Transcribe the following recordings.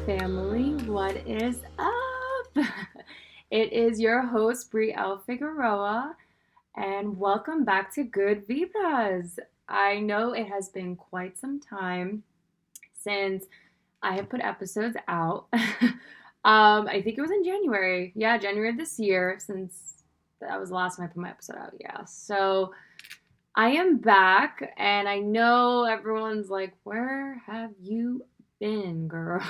family. What is up? It is your host, Brielle Figueroa, and welcome back to Good Vibras. I know it has been quite some time since I have put episodes out. I think it was in January. Yeah, January of this year, since that was the last time I put my episode out. Yeah. So I am back, and I know everyone's like, where have you been, girl?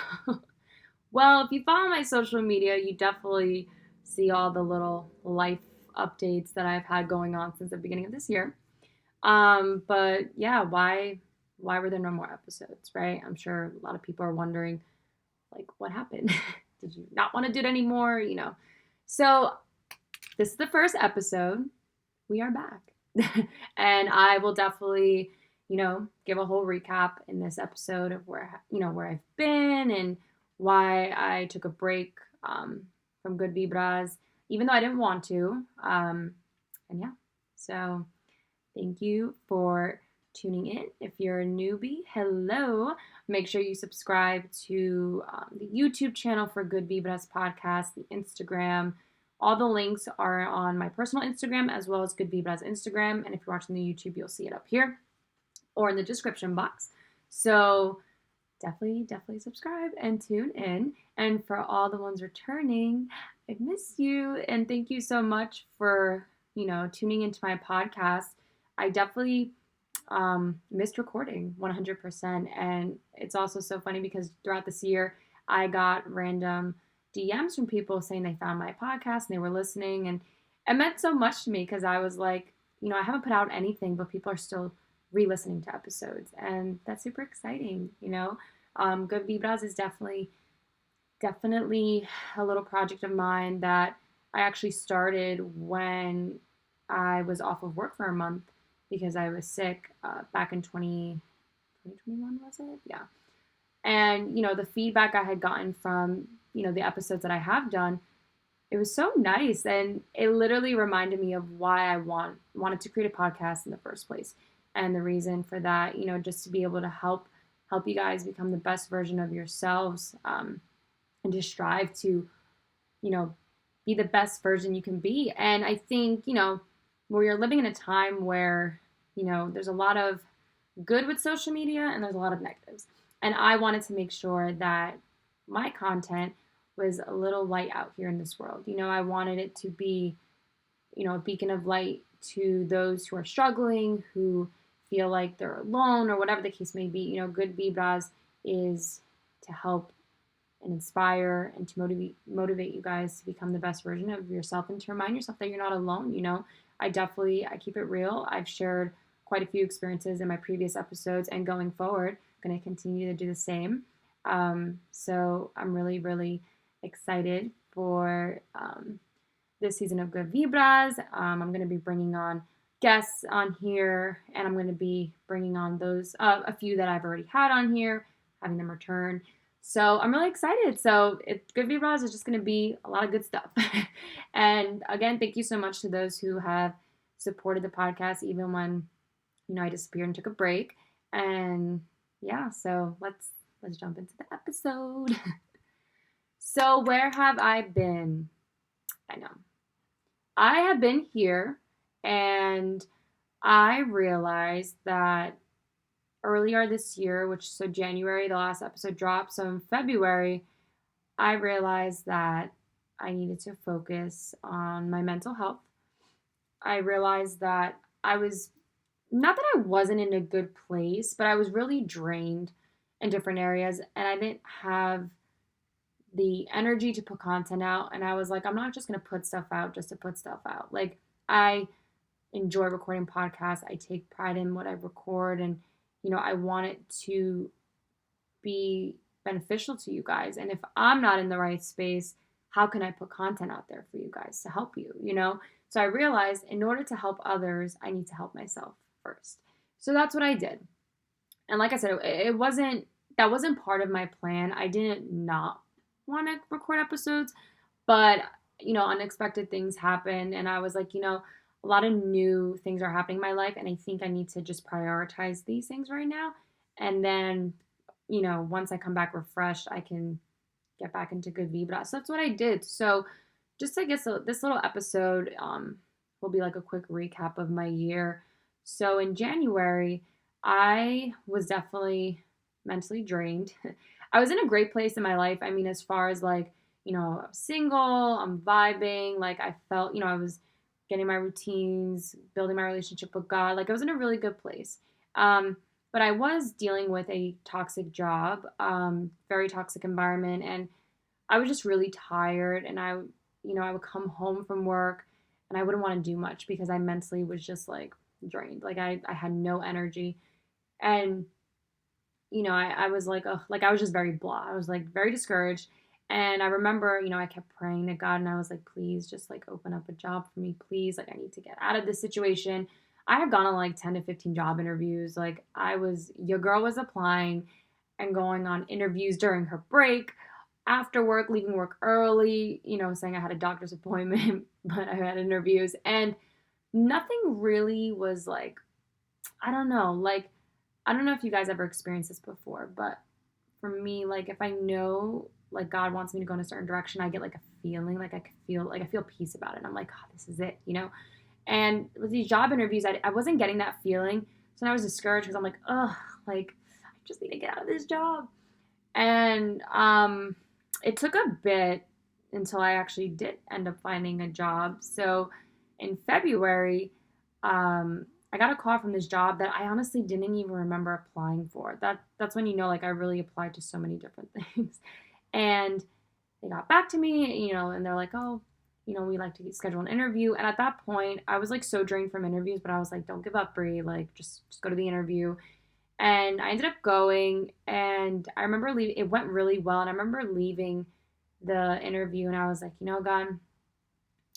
Well, if you follow my social media, you definitely see all the little life updates that I've had going on since the beginning of this year. But yeah, why were there no more episodes, right? I'm sure a lot of people are wondering, like, what happened? Did you not want to do it anymore? So this is the first episode. We are back. And I will definitely, give a whole recap in this episode of where I've been and why I took a break from Good Vibras, even though I didn't want to. And yeah, so thank you for tuning in. If you're a newbie, hello. Make sure you subscribe to the YouTube channel for Good Vibras podcast, the Instagram. All the links are on my personal Instagram as well as Good Vibras Instagram. And if you're watching the YouTube, you'll see it up here or in the description box. So definitely subscribe and tune in. And for all the ones returning, I miss you. And thank you so much for, tuning into my podcast. I definitely missed recording 100%. And it's also so funny because throughout this year, I got random DMs from people saying they found my podcast and they were listening. And it meant so much to me because I was like, I haven't put out anything, but people are still re-listening to episodes. And that's super exciting, Good Vibras is definitely a little project of mine that I actually started when I was off of work for a month because I was sick back in 2021, was it? Yeah. And, the feedback I had gotten from, the episodes that I have done, it was so nice. And it literally reminded me of why I wanted to create a podcast in the first place. And the reason for that, just to be able to help you guys become the best version of yourselves and to strive to, be the best version you can be. And I think, where you're living in a time where, there's a lot of good with social media and there's a lot of negatives. And I wanted to make sure that my content was a little light out here in this world. I wanted it to be, a beacon of light to those who are struggling, who feel like they're alone or whatever the case may be. Good Vibras is to help and inspire and to motivate you guys to become the best version of yourself and to remind yourself that you're not alone. I keep it real. I've shared quite a few experiences in my previous episodes, and going forward, I'm going to continue to do the same. So I'm really, really excited for this season of Good Vibras. I'm going to be bringing on guests on here, and I'm going to be bringing on those a few that I've already had on here, having them return. So I'm really excited. So Good Vibras is just going to be a lot of good stuff. And again, thank you so much to those who have supported the podcast even when I disappeared and took a break. And yeah, so let's jump into the episode. So where have I been? I know I have been here, and I realized that earlier this year, so January, the last episode dropped. So in February, I realized that I needed to focus on my mental health. I realized that not that I wasn't in a good place, but I was really drained in different areas, and I didn't have the energy to put content out. And I was like, I'm not just going to put stuff out just to put stuff out. Like, I enjoy recording podcasts. I take pride in what I record, and I want it to be beneficial to you guys. And if I'm not in the right space, how can I put content out there for you guys to help you, So I realized in order to help others, I need to help myself first. So that's what I did. And like I said, that wasn't part of my plan. I didn't not want to record episodes, but, unexpected things happened. And I was like, a lot of new things are happening in my life. And I think I need to just prioritize these things right now. And then, once I come back refreshed, I can get back into good Vibras. So that's what I did. So just I guess this little episode will be like a quick recap of my year. So in January, I was definitely mentally drained. I was in a great place in my life. I mean, as far as like, I'm single, I'm vibing, like I felt, I was getting my routines, building my relationship with God. Like I was in a really good place. Um, but I was dealing with a toxic job, very toxic environment, and I was just really tired. And I would come home from work, and I wouldn't want to do much because I mentally was just like drained. Like I had no energy, and I was like, oh, like I was just very blah. I was like very discouraged. And I remember, I kept praying to God and I was like, please just like open up a job for me, please. Like I need to get out of this situation. I had gone on like 10 to 15 job interviews. Like your girl was applying and going on interviews during her break, after work, leaving work early, saying I had a doctor's appointment, but I had interviews and nothing really was like, I don't know, like I don't know if you guys ever experienced this before, but for me, like if I know like God wants me to go in a certain direction, I get like a feeling, like I feel peace about it. And I'm like, oh, this is it. And with these job interviews, I wasn't getting that feeling. So then I was discouraged because I'm like, ugh, like I just need to get out of this job. And it took a bit until I actually did end up finding a job. So in February, I got a call from this job that I honestly didn't even remember applying for. That's when like I really applied to so many different things. And they got back to me, and they're like, oh, we like to schedule an interview. And at that point, I was like so drained from interviews, but I was like, don't give up, Brie. Like just go to the interview. And I ended up going, and I remember leaving. It went really well, and I remember leaving the interview, and I was like, God,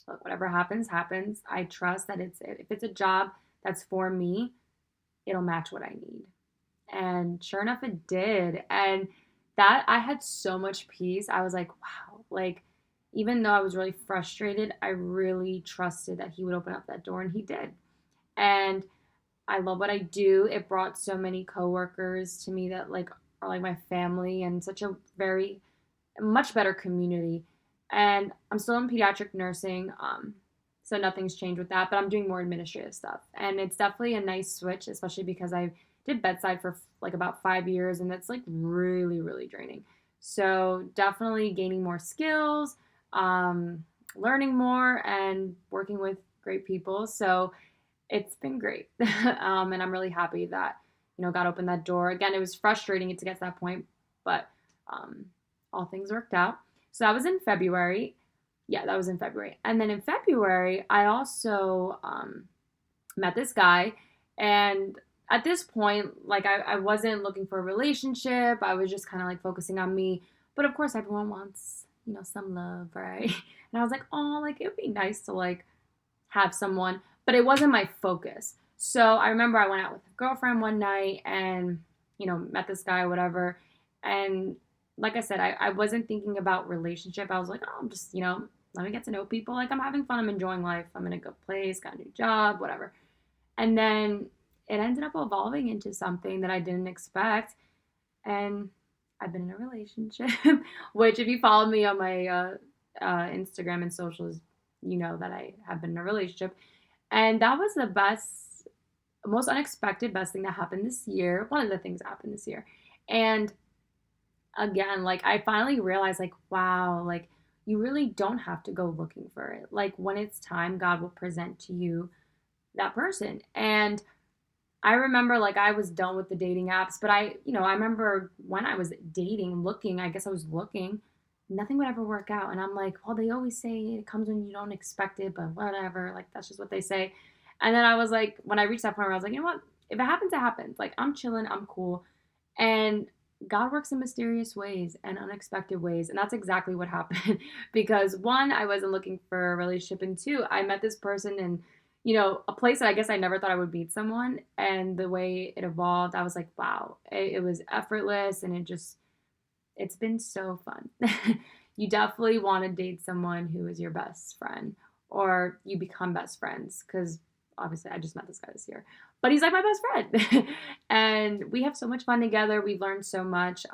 look, whatever happens, happens. I trust that if it's a job that's for me, it'll match what I need. And sure enough, it did. And that I had so much peace. I was like, wow, like even though I was really frustrated, I really trusted that he would open up that door, and he did. And I love what I do. It brought so many coworkers to me that like are like my family and such a very much better community. And I'm still in pediatric nursing, so nothing's changed with that. But I'm doing more administrative stuff, and it's definitely a nice switch, especially because I did bedside for like about 5 years, and that's like really really draining. So definitely gaining more skills, learning more, and working with great people. So it's been great. And I'm really happy that, God opened that door. Again, it was frustrating to get to that point, but all things worked out. So that was in February. Yeah, that was in February. And then in February, I also met this guy. And at this point, like I wasn't looking for a relationship. I was just kind of like focusing on me. But of course, everyone wants, some love, right? And I was like, oh, like it would be nice to like have someone, but it wasn't my focus. So I remember I went out with a girlfriend one night and, met this guy or whatever. And like I said, I wasn't thinking about relationship. I was like, oh, I'm just, let me get to know people. Like I'm having fun. I'm enjoying life. I'm in a good place, got a new job, whatever. And then it ended up evolving into something that I didn't expect. And I've been in a relationship, which if you follow me on my Instagram and socials, you know that I have been in a relationship. And that was the most unexpected, best thing that happened this year. One of the things that happened this year. And again, like I finally realized, like, wow, like you really don't have to go looking for it. Like when it's time, God will present to you that person. And I remember like I was done with the dating apps, but I remember when I was dating, looking, I guess I was looking, nothing would ever work out. And I'm like, well, they always say it comes when you don't expect it, but whatever. Like that's just what they say. And then I was like, when I reached that point where I was like, you know what? If it happens, it happens. Like I'm chilling, I'm cool. And God works in mysterious ways and unexpected ways. And that's exactly what happened. Because one, I wasn't looking for a relationship. And two, I met this person in, a place that I guess I never thought I would meet someone. And the way it evolved, I was like, wow, it was effortless. And it's been so fun. You definitely want to date someone who is your best friend or you become best friends. Because obviously I just met this guy this year. But he's like my best friend. And we have so much fun together. We've learned so much.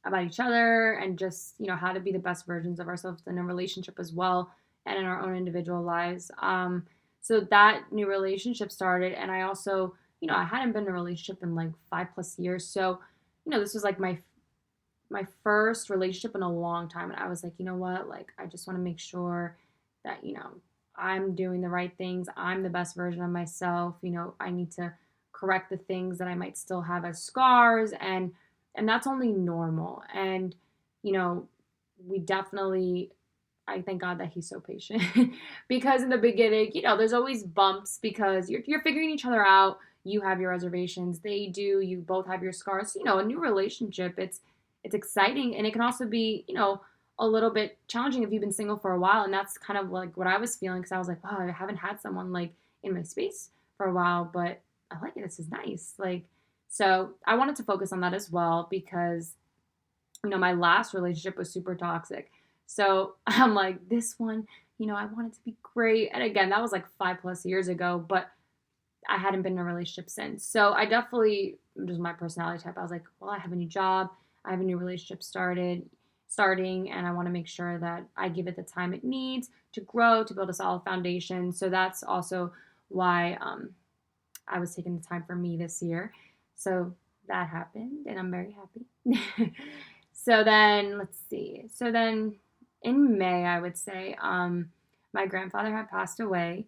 about each other and just, how to be the best versions of ourselves in a relationship as well and in our own individual lives. So that new relationship started, and I also, I hadn't been in a relationship in like 5+ years. So, this was like my first relationship in a long time, and I was like, you know what, like I just want to make sure that I'm doing the right things, I'm the best version of myself. I need to correct the things that I might still have as scars, and that's only normal. And you know we definitely, I thank God that he's so patient because in the beginning, there's always bumps because you're figuring each other out. You have your reservations, they do, you both have your scars. A new relationship, it's exciting, and it can also be, a little bit challenging if you've been single for a while. And that's kind of like what I was feeling, because I was like, wow, I haven't had someone like in my space for a while, but I like it. This is nice. Like, so I wanted to focus on that as well because, my last relationship was super toxic. So I'm like, this one, I want it to be great. And again, that was like 5+ years ago, but I hadn't been in a relationship since. So I definitely, just my personality type, I was like, well, I have a new job, I have a new relationship starting, and I want to make sure that I give it the time it needs to grow, to build a solid foundation. So that's also why I was taking the time for me this year. So that happened, and I'm very happy. So then, let's see. So then in May, I would say, my grandfather had passed away,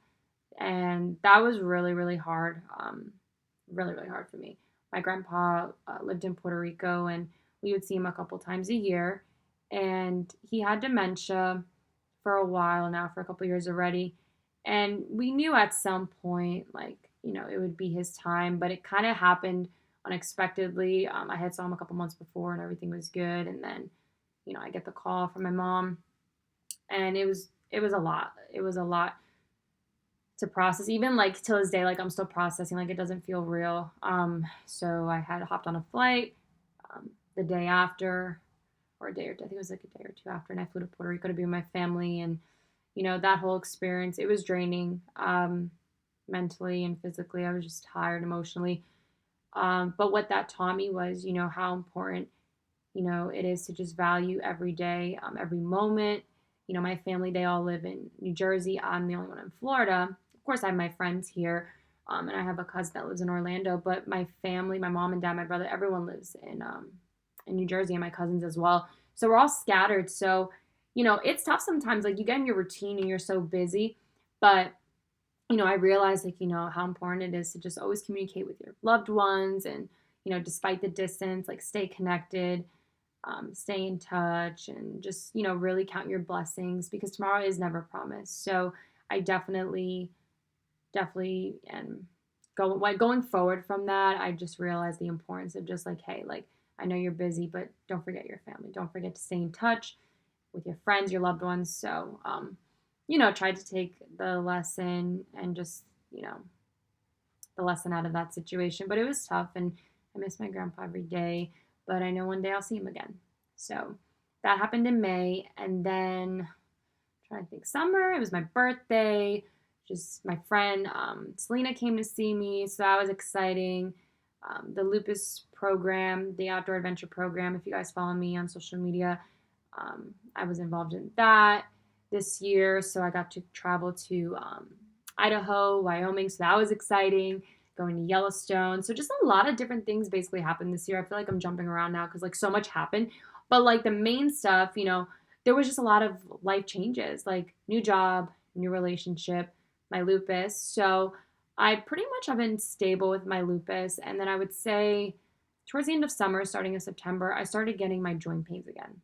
and that was really, really hard. Really, really hard for me. My grandpa lived in Puerto Rico, and we would see him a couple times a year. And he had dementia for a while now, for a couple years already. And we knew at some point, like, it would be his time, but it kind of happened unexpectedly. I had saw him a couple months before, and everything was good. And then, I get the call from my mom, and it was a lot. It was a lot to process, even like till this day. Like, I'm still processing, like it doesn't feel real. So I had hopped on a flight the day after, or a day, or I think it was like a day or two after, and I flew to Puerto Rico to be with my family. And that whole experience, it was draining, mentally and physically. I was just tired emotionally. But what that taught me was, how important, it is to just value every day, every moment. My family, they all live in New Jersey. I'm the only one in Florida. Of course, I have my friends here, and I have a cousin that lives in Orlando. But my family, my mom and dad, my brother, everyone lives in New Jersey, and my cousins as well. So we're all scattered. So, it's tough sometimes. Like, you get in your routine and you're so busy. But, I realized, like, how important it is to just always communicate with your loved ones, and, despite the distance, like, stay connected, stay in touch, and just, really count your blessings, because tomorrow is never promised. So I definitely, and going forward from that, I just realized the importance of just like, hey, like, I know you're busy, but don't forget your family. Don't forget to stay in touch with your friends, your loved ones. So, tried to take the lesson and just, the lesson out of that situation. But it was tough, and I miss my grandpa every day, but I know one day I'll see him again. So that happened in May. And then, I'm trying to think, summer, it was my birthday. Just my friend Selena came to see me, so that was exciting. The lupus program, the outdoor adventure program, if you guys follow me on social media, I was involved in that this year. So I got to travel to Idaho, Wyoming, so that was exciting. Going to Yellowstone. So just a lot of different things basically happened this year. I feel like I'm jumping around now because like so much happened. But like the main stuff, there was just a lot of life changes, like new job, new relationship, my lupus. So I pretty much have been stable with my lupus. And then I would say towards the end of summer, starting in September, I started getting my joint pains again.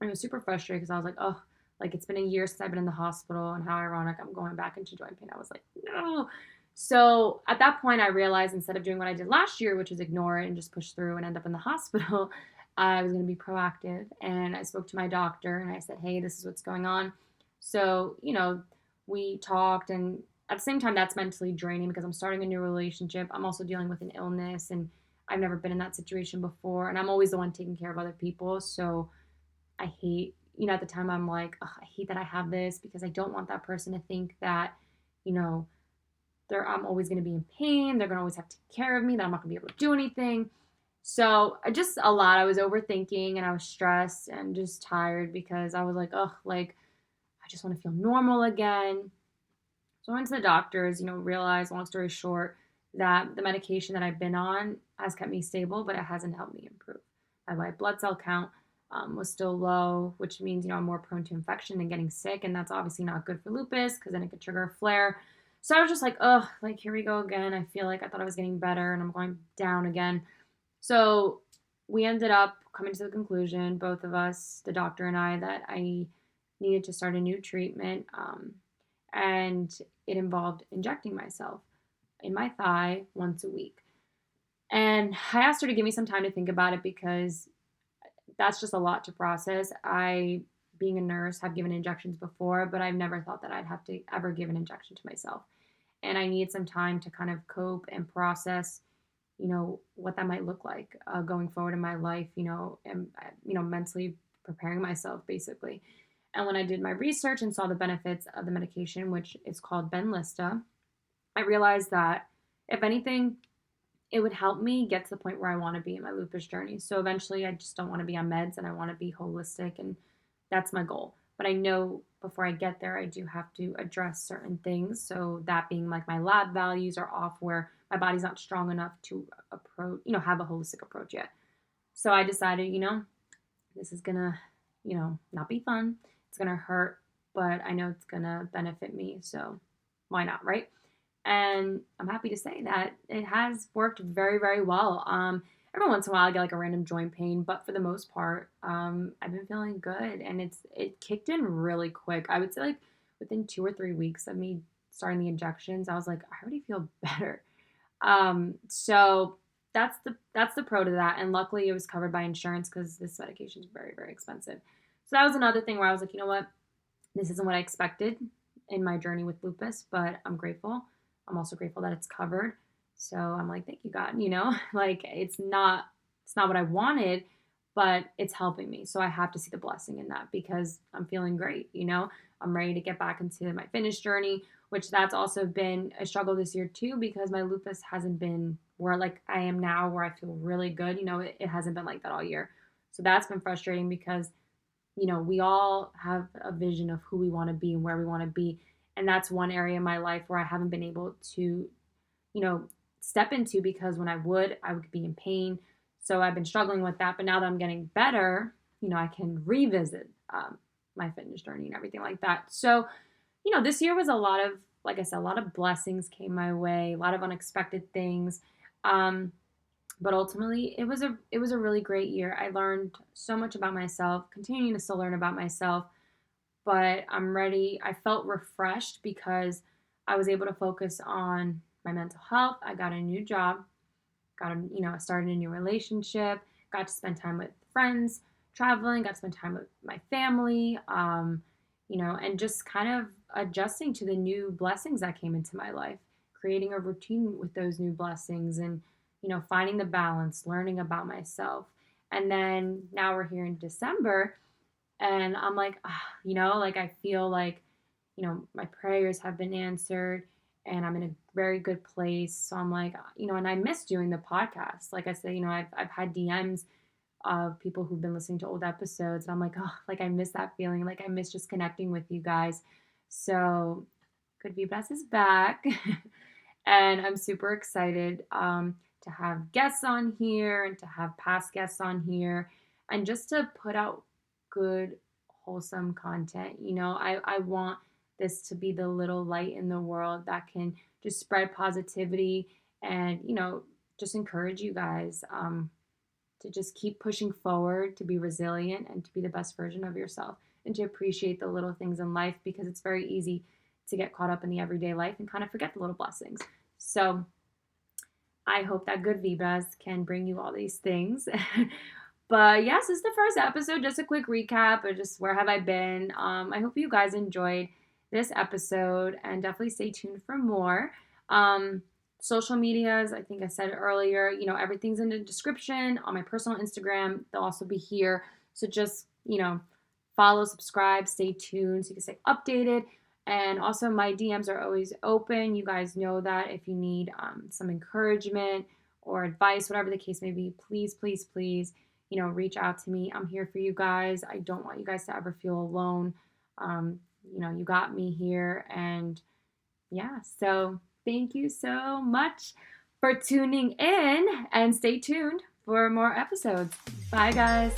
And it was super frustrating because I was like, oh, like it's been a year since I've been in the hospital, and how ironic, I'm going back into joint pain. I was like, no. So at that point, I realized instead of doing what I did last year, which was ignore it and just push through and end up in the hospital, I was going to be proactive. And I spoke to my doctor and I said, hey, this is what's going on. So, we talked, and at the same time, that's mentally draining because I'm starting a new relationship. I'm also dealing with an illness, and I've never been in that situation before. And I'm always the one taking care of other people. So I hate, at the time I'm like, I hate that I have this, because I don't want that person to think that, I'm always going to be in pain. They're going to always have to take care of me, that I'm not going to be able to do anything. So just a lot. I was overthinking and I was stressed and just tired because I was like, oh, like I just want to feel normal again. So I went to the doctors, realized, long story short, that the medication that I've been on has kept me stable, but it hasn't helped me improve. My white blood cell count was still low, which means, I'm more prone to infection and getting sick. And that's obviously not good for lupus because then it could trigger a flare. So I was just like, oh, like here we go again. I feel like I thought I was getting better and I'm going down again. So we ended up coming to the conclusion, both of us, the doctor and I, that I needed to start a new treatment. And it involved injecting myself in my thigh once a week. And I asked her to give me some time to think about it because that's just a lot to process. I, being a nurse, have given injections before, but I've never thought that I'd have to ever give an injection to myself. And I need some time to kind of cope and process, what that might look like going forward in my life, and, mentally preparing myself basically. And when I did my research and saw the benefits of the medication, which is called Benlysta, I realized that if anything, it would help me get to the point where I want to be in my lupus journey. So eventually, I just don't want to be on meds and I want to be holistic, and that's my goal. But I know before I get there, I do have to address certain things. So that being like my lab values are off where my body's not strong enough to approach, have a holistic approach yet. So I decided, this is gonna, not be fun. It's gonna hurt, but I know it's gonna benefit me. So why not, right? And I'm happy to say that it has worked very, very well. Every once in a while I get like a random joint pain, but for the most part, I've been feeling good, and it kicked in really quick. I would say like within 2 or 3 weeks of me starting the injections, I was like, I already feel better. So that's the pro to that, and luckily it was covered by insurance because this medication is very, very expensive. So that was another thing where I was like, you know what, this isn't what I expected in my journey with lupus, but I'm grateful. I'm also grateful that it's covered. So I'm like, thank you, God. Like it's not what I wanted, but it's helping me. So I have to see the blessing in that because I'm feeling great. I'm ready to get back into my fitness journey, which that's also been a struggle this year too because my lupus hasn't been where like I am now, where I feel really good. It hasn't been like that all year. So that's been frustrating because we all have a vision of who we want to be and where we want to be. And that's one area in my life where I haven't been able to, step into because when I would be in pain. So I've been struggling with that. But now that I'm getting better, I can revisit my fitness journey and everything like that. So, this year was a lot of, like I said, a lot of blessings came my way, a lot of unexpected things. But ultimately, it was a really great year. I learned so much about myself, continuing to still learn about myself, but I'm ready. I felt refreshed because I was able to focus on my mental health. I got a new job, started a new relationship, got to spend time with friends, traveling, got to spend time with my family, and just kind of adjusting to the new blessings that came into my life, creating a routine with those new blessings and, finding the balance, learning about myself. And then now we're here in December and I'm like, like I feel like, my prayers have been answered and I'm in a very good place. So I'm like, and I miss doing the podcast. Like I said, I've had DMs of people who've been listening to old episodes and I'm like, oh, like I miss that feeling. Like I miss just connecting with you guys. So Good Vibras is back and I'm super excited to have guests on here and to have past guests on here and just to put out good, wholesome content. I want this to be the little light in the world that can just spread positivity and, just encourage you guys to just keep pushing forward, to be resilient and to be the best version of yourself and to appreciate the little things in life because it's very easy to get caught up in the everyday life and kind of forget the little blessings. So I hope that Good Vibras can bring you all these things. But yes, this is the first episode. Just a quick recap of just where have I been. I hope you guys enjoyed this episode and definitely stay tuned for more. Social medias, I think I said earlier, everything's in the description on my personal Instagram. They'll also be here. So just, follow, subscribe, stay tuned so you can stay updated. And also my DMs are always open. You guys know that if you need some encouragement or advice, whatever the case may be, please, please, please, reach out to me. I'm here for you guys. I don't want you guys to ever feel alone. You got me here. And yeah, so thank you so much for tuning in, and stay tuned for more episodes. Bye, guys.